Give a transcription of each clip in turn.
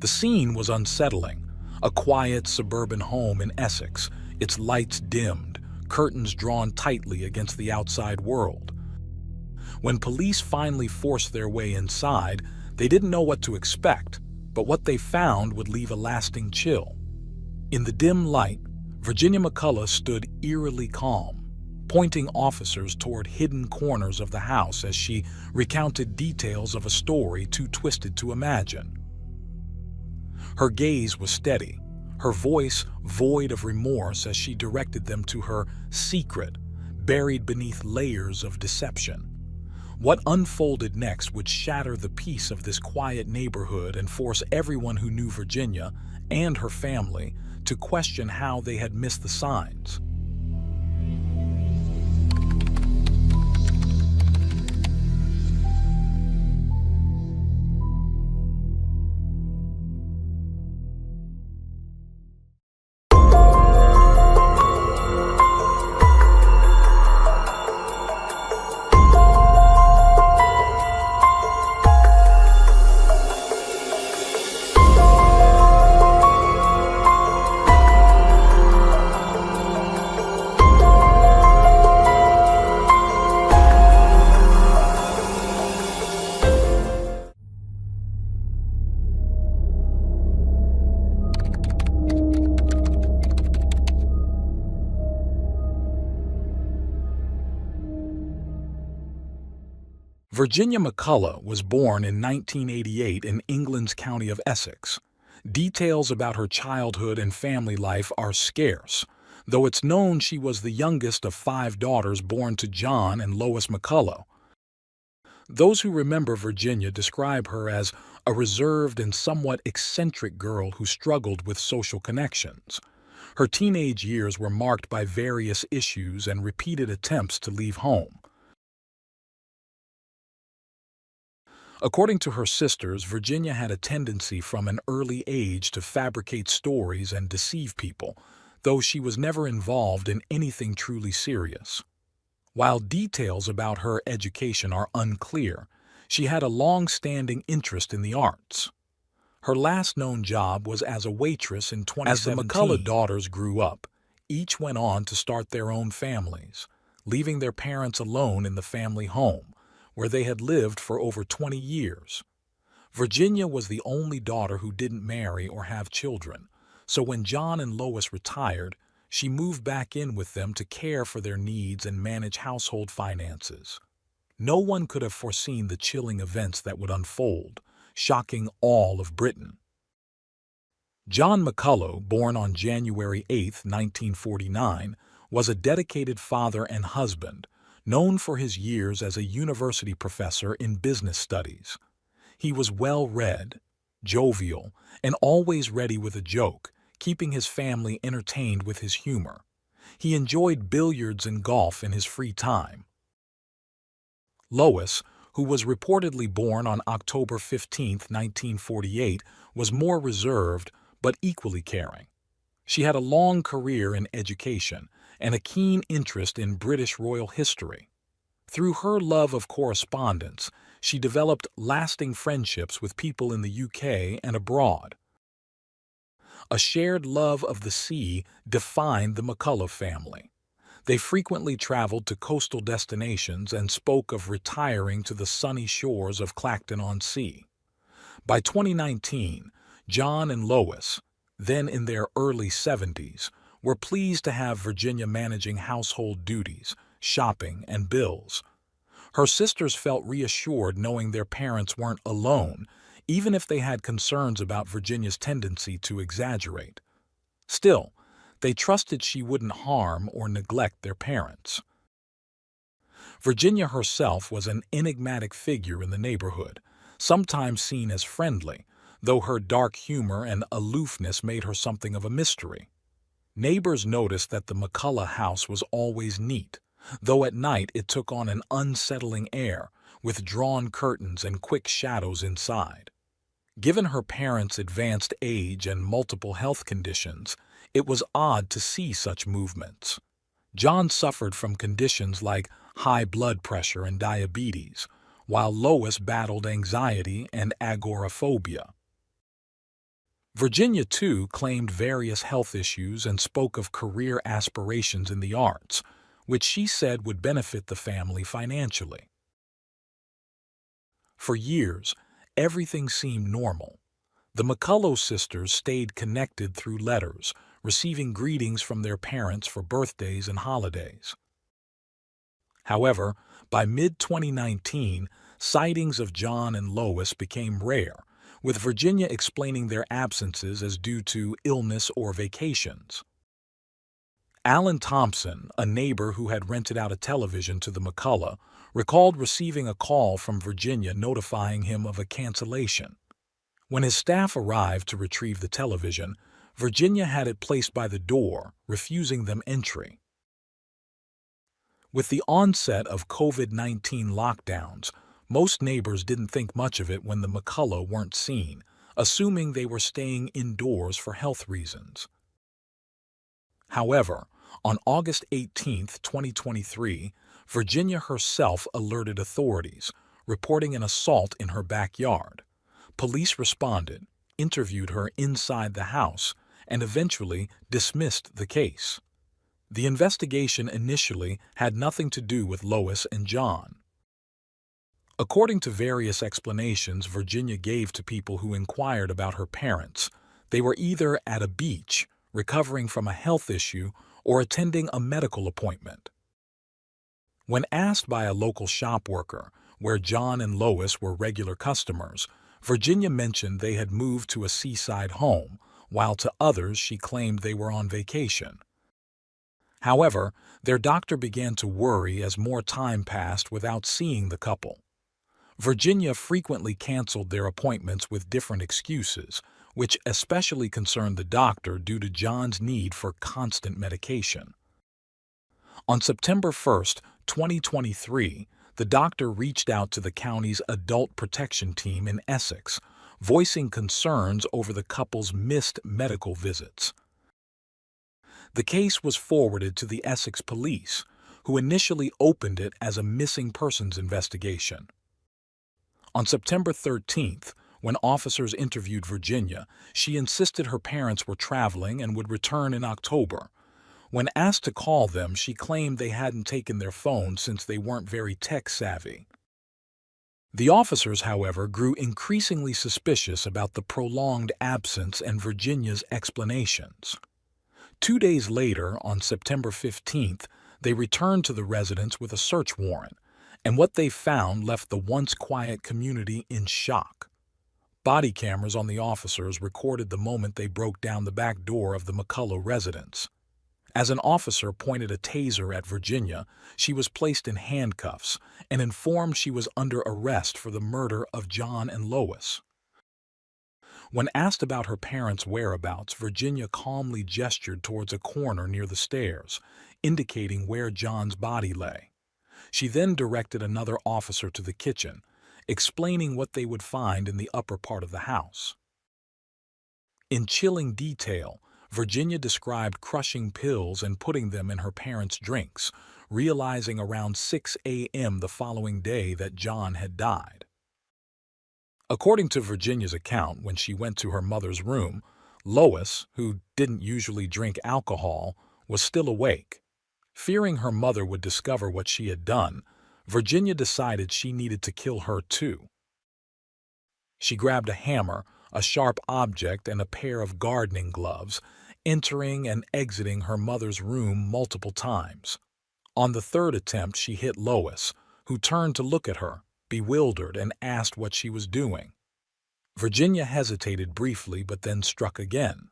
The scene was unsettling. A quiet suburban home in Essex, its lights dimmed, curtains drawn tightly against the outside world. When police finally forced their way inside, they didn't know what to expect, but what they found would leave a lasting chill. In the dim light, Virginia McCullough stood eerily calm, pointing officers toward hidden corners of the house as she recounted details of a story too twisted to imagine. Her gaze was steady, her voice void of remorse as she directed them to her secret, buried beneath layers of deception. What unfolded next would shatter the peace of this quiet neighborhood and force everyone who knew Virginia and her family to question how they had missed the signs. Virginia McCullough was born in 1988 in England's county of Essex. Details about her childhood and family life are scarce, though it's known she was the youngest of 5 daughters born to John and Lois McCullough. Those who remember Virginia describe her as a reserved and somewhat eccentric girl who struggled with social connections. Her teenage years were marked by various issues and repeated attempts to leave home. According to her sisters, Virginia had a tendency from an early age to fabricate stories and deceive people, though she was never involved in anything truly serious. While details about her education are unclear, she had a long-standing interest in the arts. Her last known job was as a waitress in 2017. As the McCullough daughters grew up, each went on to start their own families, leaving their parents alone in the family home, where they had lived for over 20 years. Virginia was the only daughter who didn't marry or have children, so when John and Lois retired, she moved back in with them to care for their needs and manage household finances. No one could have foreseen the chilling events that would unfold, shocking all of Britain. John McCullough, born on January 8, 1949, was a dedicated father and husband, known for his years as a university professor in business studies. He was well-read, jovial, and always ready with a joke, keeping his family entertained with his humor. He enjoyed billiards and golf in his free time. Lois, who was reportedly born on October 15, 1948, was more reserved but equally caring. She had a long career in education and a keen interest in British royal history. Through her love of correspondence, she developed lasting friendships with people in the UK and abroad. A shared love of the sea defined the McCullough family. They frequently traveled to coastal destinations and spoke of retiring to the sunny shores of Clacton-on-Sea. By 2019, John and Lois, then in their early 70s, were pleased to have Virginia managing household duties, shopping, and bills. Her sisters felt reassured knowing their parents weren't alone, even if they had concerns about Virginia's tendency to exaggerate. Still, they trusted she wouldn't harm or neglect their parents. Virginia herself was an enigmatic figure in the neighborhood, sometimes seen as friendly, though her dark humor and aloofness made her something of a mystery. Neighbors noticed that the McCullough house was always neat, though at night it took on an unsettling air, with drawn curtains and quick shadows inside. Given her parents' advanced age and multiple health conditions, it was odd to see such movements. John suffered from conditions like high blood pressure and diabetes, while Lois battled anxiety and agoraphobia. Virginia, too, claimed various health issues and spoke of career aspirations in the arts, which she said would benefit the family financially. For years, everything seemed normal. The McCullough sisters stayed connected through letters, receiving greetings from their parents for birthdays and holidays. However, by mid-2019, sightings of John and Lois became rare, with Virginia explaining their absences as due to illness or vacations. Alan Thompson, a neighbor who had rented out a television to the McCullough, recalled receiving a call from Virginia notifying him of a cancellation. When his staff arrived to retrieve the television, Virginia had it placed by the door, refusing them entry. With the onset of COVID-19 lockdowns, most neighbors didn't think much of it when the McCullough weren't seen, assuming they were staying indoors for health reasons. However, on August 18, 2023, Virginia herself alerted authorities, reporting an assault in her backyard. Police responded, interviewed her inside the house, and eventually dismissed the case. The investigation initially had nothing to do with Lois and John. According to various explanations Virginia gave to people who inquired about her parents, they were either at a beach, recovering from a health issue, or attending a medical appointment. When asked by a local shop worker where John and Lois were regular customers, Virginia mentioned they had moved to a seaside home, while to others she claimed they were on vacation. However, their doctor began to worry as more time passed without seeing the couple. Virginia frequently canceled their appointments with different excuses, which especially concerned the doctor due to John's need for constant medication. On September 1, 2023, the doctor reached out to the county's adult protection team in Essex, voicing concerns over the couple's missed medical visits. The case was forwarded to the Essex police, who initially opened it as a missing persons investigation. On September 13th, when officers interviewed Virginia, she insisted her parents were traveling and would return in October. When asked to call them, she claimed they hadn't taken their phones since they weren't very tech-savvy. The officers, however, grew increasingly suspicious about the prolonged absence and Virginia's explanations. 2 days later, on September 15th, they returned to the residence with a search warrant, and what they found left the once quiet community in shock. Body cameras on the officers recorded the moment they broke down the back door of the McCullough residence. As an officer pointed a taser at Virginia, she was placed in handcuffs and informed she was under arrest for the murder of John and Lois. When asked about her parents' whereabouts, Virginia calmly gestured towards a corner near the stairs, indicating where John's body lay. She then directed another officer to the kitchen, explaining what they would find in the upper part of the house. In chilling detail, Virginia described crushing pills and putting them in her parents' drinks, realizing around 6 a.m. the following day that John had died. According to Virginia's account, when she went to her mother's room, Lois, who didn't usually drink alcohol, was still awake. Fearing her mother would discover what she had done, Virginia decided she needed to kill her too. She grabbed a hammer, a sharp object, and a pair of gardening gloves, entering and exiting her mother's room multiple times. On the third attempt, she hit Lois, who turned to look at her, bewildered, and asked what she was doing. Virginia hesitated briefly but then struck again.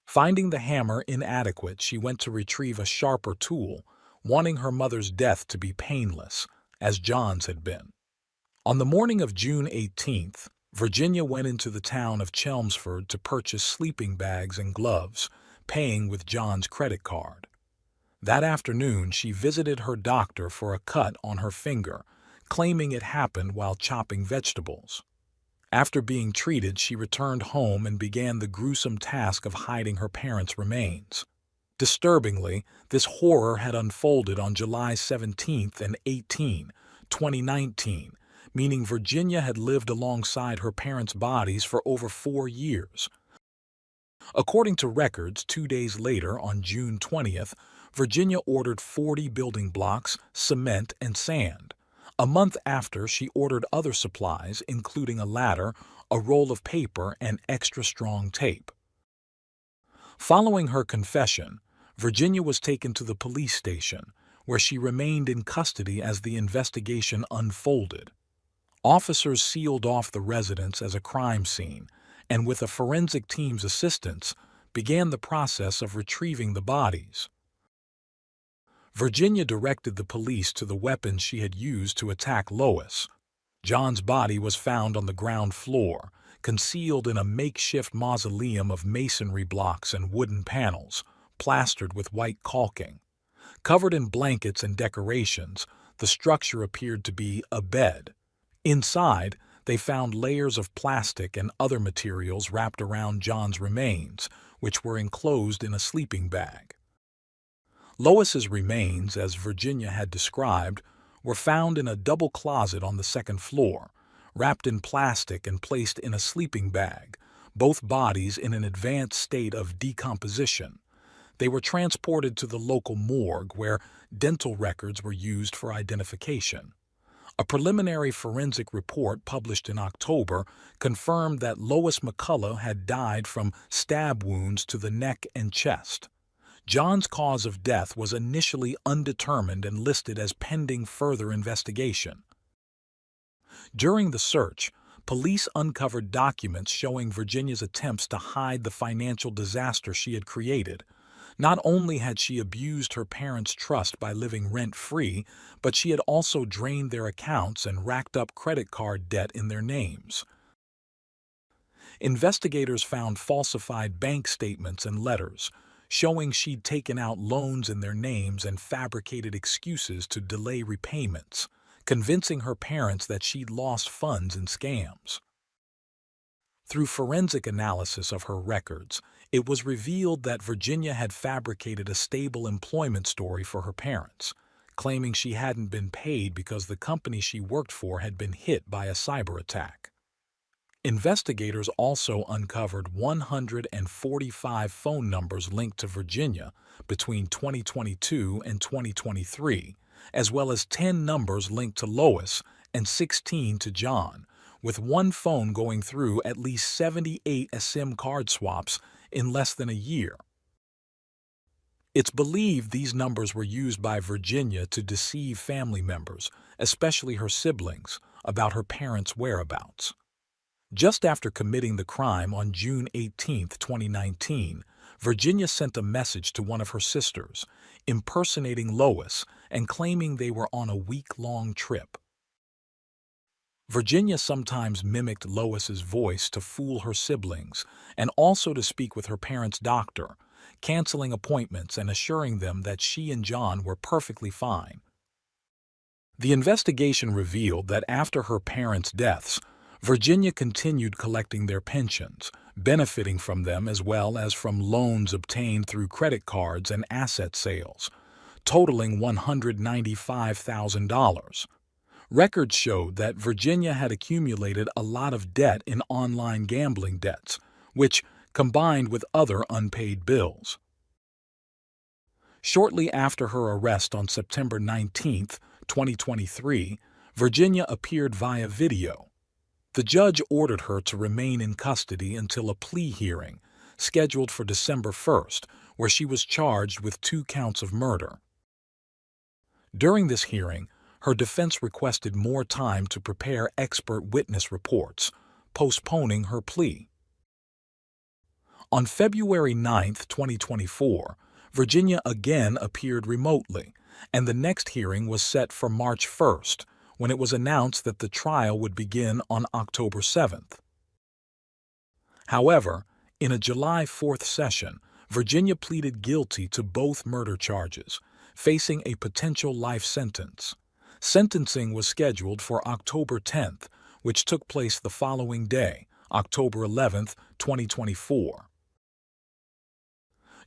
Finding the hammer inadequate, she went to retrieve a sharper tool, wanting her mother's death to be painless, as John's had been. On the morning of June 18th, Virginia went into the town of Chelmsford to purchase sleeping bags and gloves, paying with John's credit card. That afternoon, she visited her doctor for a cut on her finger, claiming it happened while chopping vegetables. After being treated, she returned home and began the gruesome task of hiding her parents' remains. Disturbingly, this horror had unfolded on July 17 and 18, 2019, meaning Virginia had lived alongside her parents' bodies for over 4 years. According to records, 2 days later, on June 20th, Virginia ordered 40 building blocks, cement, and sand. A month after, she ordered other supplies, including a ladder, a roll of paper, and extra strong tape. Following her confession, Virginia was taken to the police station, where she remained in custody as the investigation unfolded. Officers sealed off the residence as a crime scene, and with a forensic team's assistance, began the process of retrieving the bodies. Virginia directed the police to the weapons she had used to attack Lois. John's body was found on the ground floor, concealed in a makeshift mausoleum of masonry blocks and wooden panels, plastered with white caulking. Covered in blankets and decorations, the structure appeared to be a bed. Inside, they found layers of plastic and other materials wrapped around John's remains, which were enclosed in a sleeping bag. Lois's remains, as Virginia had described, were found in a double closet on the second floor, wrapped in plastic and placed in a sleeping bag, both bodies in an advanced state of decomposition. They were transported to the local morgue, where dental records were used for identification. A preliminary forensic report published in October confirmed that Lois McCullough had died from stab wounds to the neck and chest. John's cause of death was initially undetermined and listed as pending further investigation. During the search, police uncovered documents showing Virginia's attempts to hide the financial disaster she had created. Not only had she abused her parents' trust by living rent-free, but she had also drained their accounts and racked up credit card debt in their names. Investigators found falsified bank statements and letters, showing she'd taken out loans in their names and fabricated excuses to delay repayments, convincing her parents that she'd lost funds in scams. Through forensic analysis of her records, it was revealed that Virginia had fabricated a stable employment story for her parents, claiming she hadn't been paid because the company she worked for had been hit by a cyber attack. Investigators also uncovered 145 phone numbers linked to Virginia between 2022 and 2023, as well as 10 numbers linked to Lois and 16 to John, with one phone going through at least 78 SIM card swaps in less than a year. It's believed these numbers were used by Virginia to deceive family members, especially her siblings, about her parents' whereabouts. Just after committing the crime on June 18, 2019, Virginia sent a message to one of her sisters, impersonating Lois and claiming they were on a week-long trip. Virginia sometimes mimicked Lois's voice to fool her siblings and also to speak with her parents' doctor, canceling appointments and assuring them that she and John were perfectly fine. The investigation revealed that after her parents' deaths, Virginia continued collecting their pensions, benefiting from them as well as from loans obtained through credit cards and asset sales, totaling $195,000. Records showed that Virginia had accumulated a lot of debt in online gambling debts, which combined with other unpaid bills. Shortly after her arrest on September 19, 2023, Virginia appeared via video. The judge ordered her to remain in custody until a plea hearing, scheduled for December 1st, where she was charged with 2 counts of murder. During this hearing, her defense requested more time to prepare expert witness reports, postponing her plea. On February 9, 2024, Virginia again appeared remotely, and the next hearing was set for March 1st, when it was announced that the trial would begin on October 7th. However, in a July 4th session, Virginia pleaded guilty to both murder charges, facing a potential life sentence. Sentencing was scheduled for October 10th, which took place the following day, October 11th, 2024.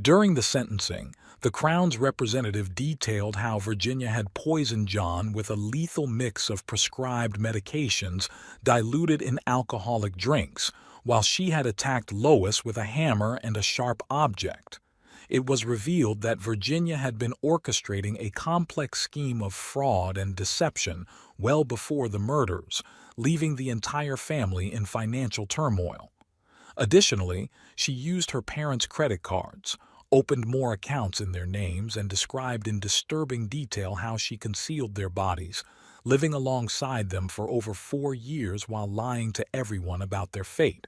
During the sentencing, the Crown's representative detailed how Virginia had poisoned John with a lethal mix of prescribed medications diluted in alcoholic drinks, while she had attacked Lois with a hammer and a sharp object. It was revealed that Virginia had been orchestrating a complex scheme of fraud and deception well before the murders, leaving the entire family in financial turmoil. Additionally, she used her parents' credit cards, opened more accounts in their names, and described in disturbing detail how she concealed their bodies, living alongside them for over 4 years while lying to everyone about their fate.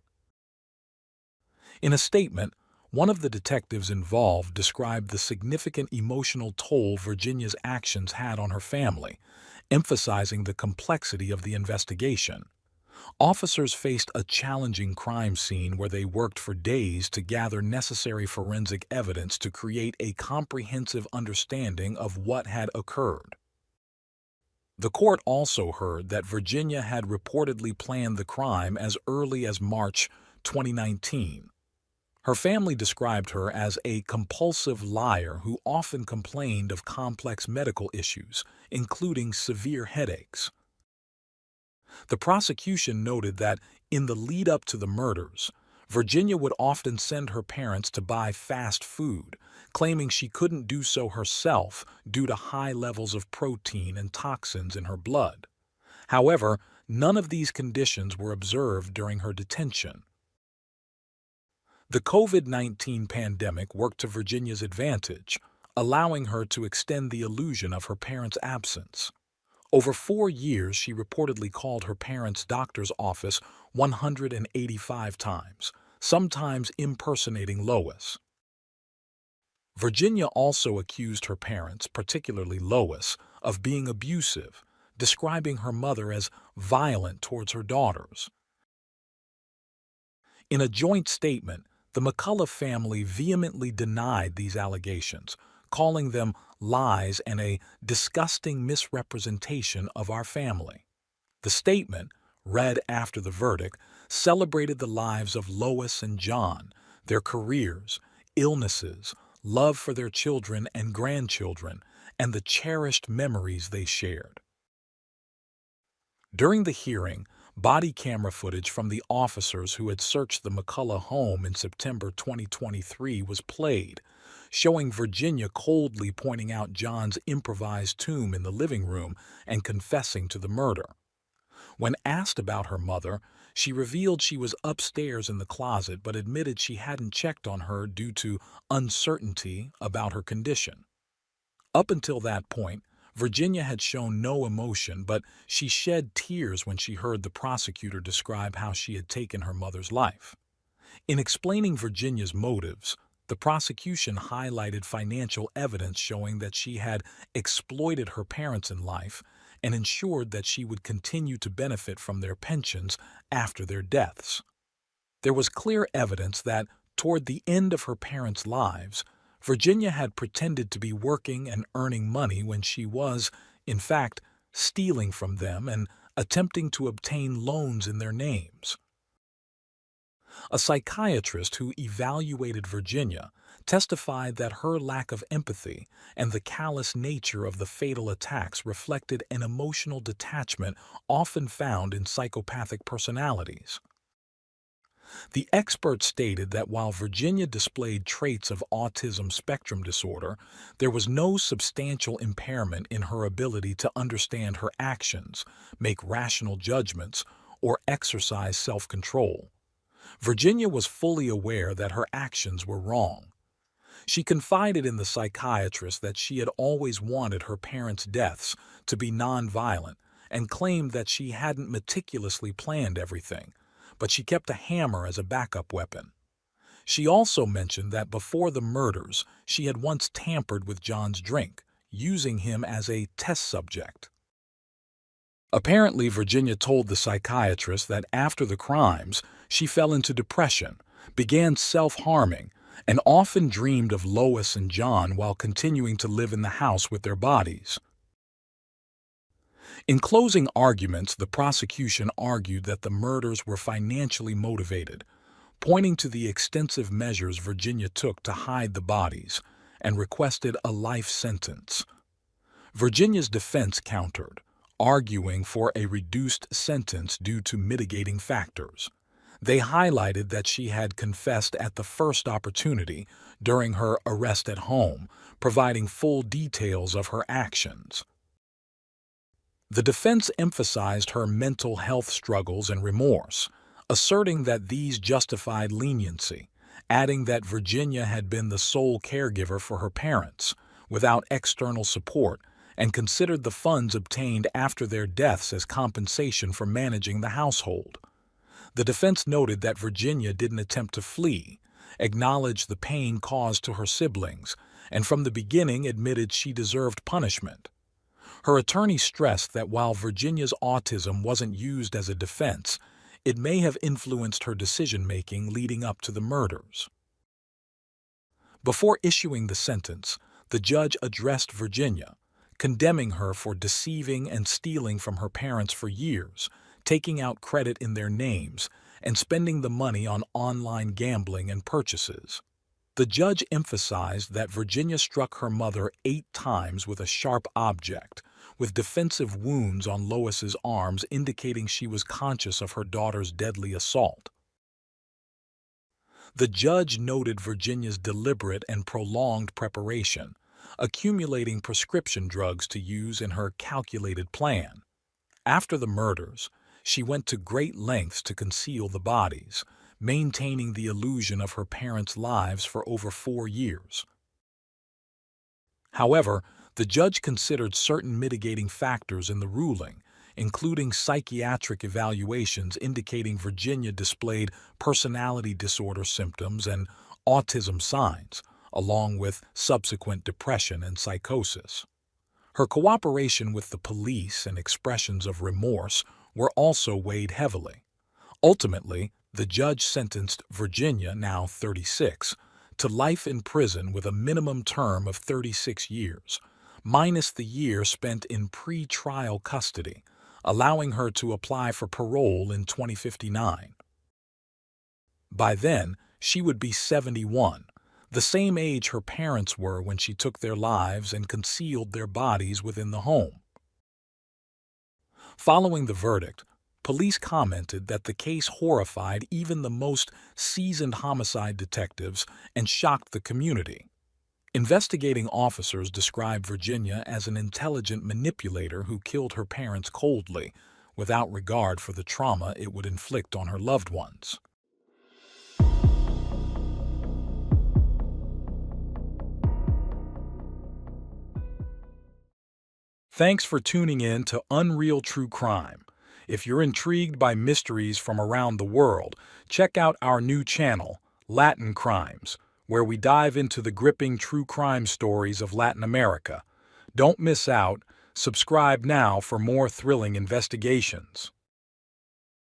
In a statement, one of the detectives involved described the significant emotional toll Virginia's actions had on her family, emphasizing the complexity of the investigation. Officers faced a challenging crime scene where they worked for days to gather necessary forensic evidence to create a comprehensive understanding of what had occurred. The court also heard that Virginia had reportedly planned the crime as early as March 2019. Her family described her as a compulsive liar who often complained of complex medical issues, including severe headaches. The prosecution noted that in the lead-up to the murders, Virginia would often send her parents to buy fast food, claiming she couldn't do so herself due to high levels of protein and toxins in her blood. However, none of these conditions were observed during her detention. The COVID-19 pandemic worked to Virginia's advantage, allowing her to extend the illusion of her parents' absence. Over 4 years, she reportedly called her parents' doctor's office 185 times, sometimes impersonating Lois. Virginia also accused her parents, particularly Lois, of being abusive, describing her mother as violent towards her daughters. In a joint statement, the McCullough family vehemently denied these allegations, calling them lies and a disgusting misrepresentation of our family. The statement, read after the verdict, celebrated the lives of Lois and John, their careers, illnesses, love for their children and grandchildren, and the cherished memories they shared. During the hearing, body camera footage from the officers who had searched the McCullough home in September 2023 was played, showing Virginia coldly pointing out John's improvised tomb in the living room and confessing to the murder. When asked about her mother, she revealed she was upstairs in the closet but admitted she hadn't checked on her due to uncertainty about her condition. Up until that point, Virginia had shown no emotion, but she shed tears when she heard the prosecutor describe how she had taken her mother's life. In explaining Virginia's motives, the prosecution highlighted financial evidence showing that she had exploited her parents in life and ensured that she would continue to benefit from their pensions after their deaths. There was clear evidence that, toward the end of her parents' lives, Virginia had pretended to be working and earning money when she was, in fact, stealing from them and attempting to obtain loans in their names. A psychiatrist who evaluated Virginia testified that her lack of empathy and the callous nature of the fatal attacks reflected an emotional detachment often found in psychopathic personalities. The expert stated that while Virginia displayed traits of autism spectrum disorder, there was no substantial impairment in her ability to understand her actions, make rational judgments, or exercise self-control. Virginia was fully aware that her actions were wrong. She confided in the psychiatrist that she had always wanted her parents' deaths to be nonviolent and claimed that she hadn't meticulously planned everything, but she kept a hammer as a backup weapon. She also mentioned that before the murders, she had once tampered with John's drink, using him as a test subject. Apparently, Virginia told the psychiatrist that after the crimes, she fell into depression, began self-harming, and often dreamed of Lois and John while continuing to live in the house with their bodies. In closing arguments, the prosecution argued that the murders were financially motivated, pointing to the extensive measures Virginia took to hide the bodies, and requested a life sentence. Virginia's defense countered, arguing for a reduced sentence due to mitigating factors. They highlighted that she had confessed at the first opportunity during her arrest at home, providing full details of her actions. The defense emphasized her mental health struggles and remorse, asserting that these justified leniency, adding that Virginia had been the sole caregiver for her parents, without external support, and considered the funds obtained after their deaths as compensation for managing the household. The defense noted that Virginia didn't attempt to flee, acknowledged the pain caused to her siblings, and from the beginning admitted she deserved punishment. Her attorney stressed that while Virginia's autism wasn't used as a defense, it may have influenced her decision-making leading up to the murders. Before issuing the sentence, the judge addressed Virginia, condemning her for deceiving and stealing from her parents for years, taking out credit in their names, and spending the money on online gambling and purchases. The judge emphasized that Virginia struck her mother 8 times with a sharp object, with defensive wounds on Lois's arms indicating she was conscious of her daughter's deadly assault. The judge noted Virginia's deliberate and prolonged preparation, accumulating prescription drugs to use in her calculated plan. After the murders, she went to great lengths to conceal the bodies, maintaining the illusion of her parents' lives for over 4 years. However, the judge considered certain mitigating factors in the ruling, including psychiatric evaluations indicating Virginia displayed personality disorder symptoms and autism signs, along with subsequent depression and psychosis. Her cooperation with the police and expressions of remorse were also weighed heavily. Ultimately, the judge sentenced Virginia, now 36, to life in prison with a minimum term of 36 years, minus the year spent in pre-trial custody, allowing her to apply for parole in 2059. By then, she would be 71, the same age her parents were when she took their lives and concealed their bodies within the home. Following the verdict, police commented that the case horrified even the most seasoned homicide detectives and shocked the community. Investigating officers described Virginia as an intelligent manipulator who killed her parents coldly, without regard for the trauma it would inflict on her loved ones. Thanks for tuning in to Unreal True Crime. If you're intrigued by mysteries from around the world, check out our new channel, Latin Crimes, where we dive into the gripping true crime stories of Latin America. Don't miss out. Subscribe now for more thrilling investigations.